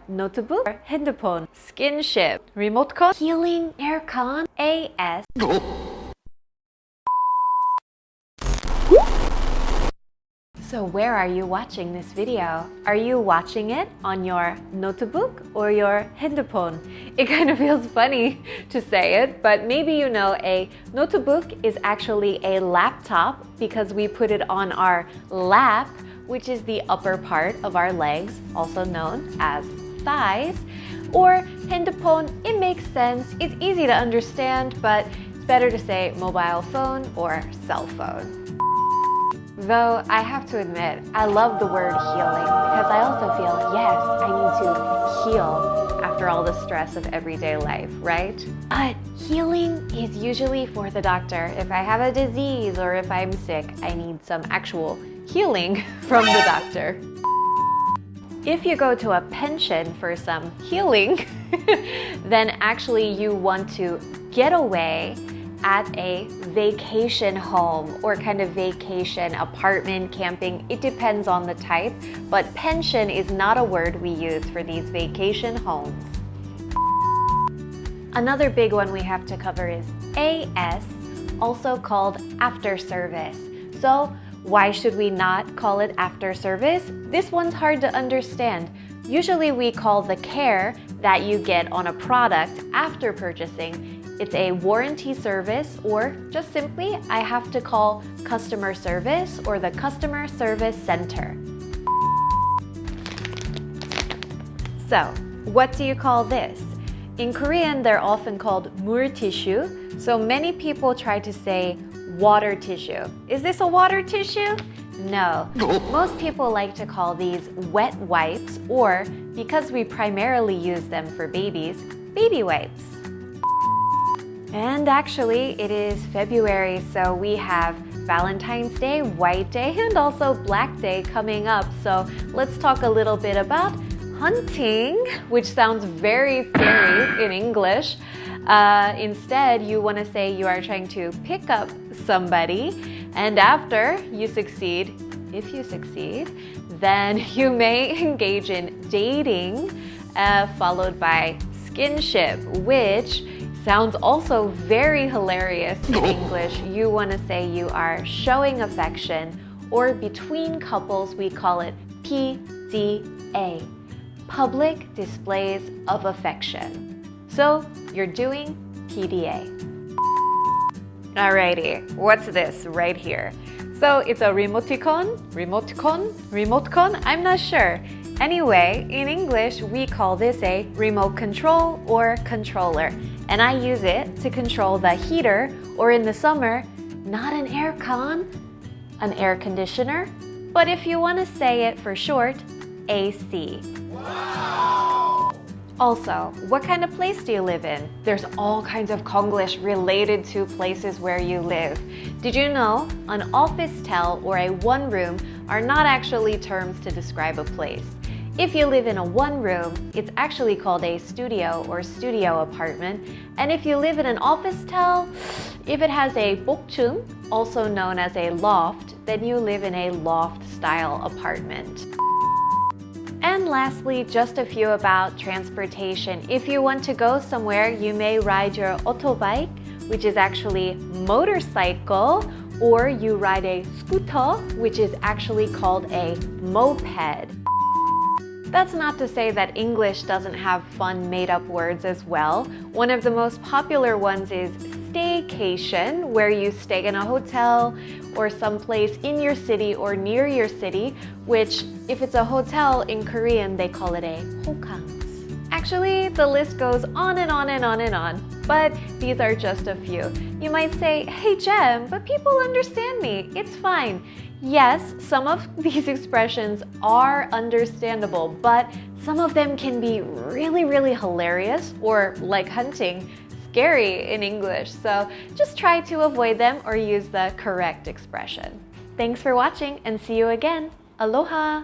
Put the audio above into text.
notebook, 핸드폰, skinship, remote-con, healing, aircon, AS. So where are you watching this video? Are you watching it on your notebook or your 핸드폰? It kind of feels funny to say it, but maybe you know a notebook is actually a laptop because we put it on our lap, which is the upper part of our legs, also known as thighs. Or 핸드폰, it makes sense, it's easy to understand, but it's better to say mobile phone or cell phone. Though I have to admit, I love the word healing because I also feel, yes, I need to heal after all the stress of everyday life, right? But healing is usually for the doctor. If I have a disease or if I'm sick, I need some actual healing from the doctor. If you go to a pension for some healing, then actually you want to get away at a vacation home or kind of vacation apartment, camping. It depends on the type, but pension is not a word we use for these vacation homes. Another big one we have to cover is AS, also called after service. So why should we not call it after service? This one's hard to understand. Usually we call the care that you get on a product after purchasing. It's a warranty service, or just simply, I have to call customer service or the customer service center. So, what do you call this? In Korean, they're often called 물티슈, so many people try to say water tissue. Is this a water tissue? No. Most people like to call these wet wipes, or, because we primarily use them for babies, baby wipes. And actually, it is February, so we have Valentine's Day, White Day, and also Black Day coming up. So let's talk a little bit about hunting, which sounds very scary in English. Instead, you want to say you are trying to pick up somebody, and after you succeed, if you succeed, then you may engage in dating, followed by skinship, which sounds also very hilarious in English. You want to say you are showing affection, or between couples, we call it PDA, public displays of affection. So you're doing PDA. Alrighty, what's this right here? So it's a remoticon, I'm not sure. Anyway, in English, we call this a remote control or controller. And I use it to control the heater, or in the summer, not an aircon, an air conditioner, but if you want to say it for short, AC. Wow! Also, what kind of place do you live in? There's all kinds of Konglish related to places where you live. Did you know an office-tel or a one-room are not actually terms to describe a place? If you live in a one-room, it's actually called a studio or studio apartment. And if you live in an office-tel, if it has a 복층, also known as a loft, then you live in a loft-style apartment. And lastly, just a few about transportation. If you want to go somewhere, you may ride your autobike, which is actually motorcycle, or you ride a scooter, which is actually called a moped. That's not to say that English doesn't have fun made-up words as well. One of the most popular ones is staycation, where you stay in a hotel or someplace in your city or near your city, which, if it's a hotel in Korean, they call it a hogang. Actually, the list goes on and on and on and on, but these are just a few. You might say, hey Jem, but people understand me, it's fine. Yes, some of these expressions are understandable, but some of them can be really, really hilarious, or like hunting, scary in English. So just try to avoid them or use the correct expression. Thanks for watching and see you again. Aloha!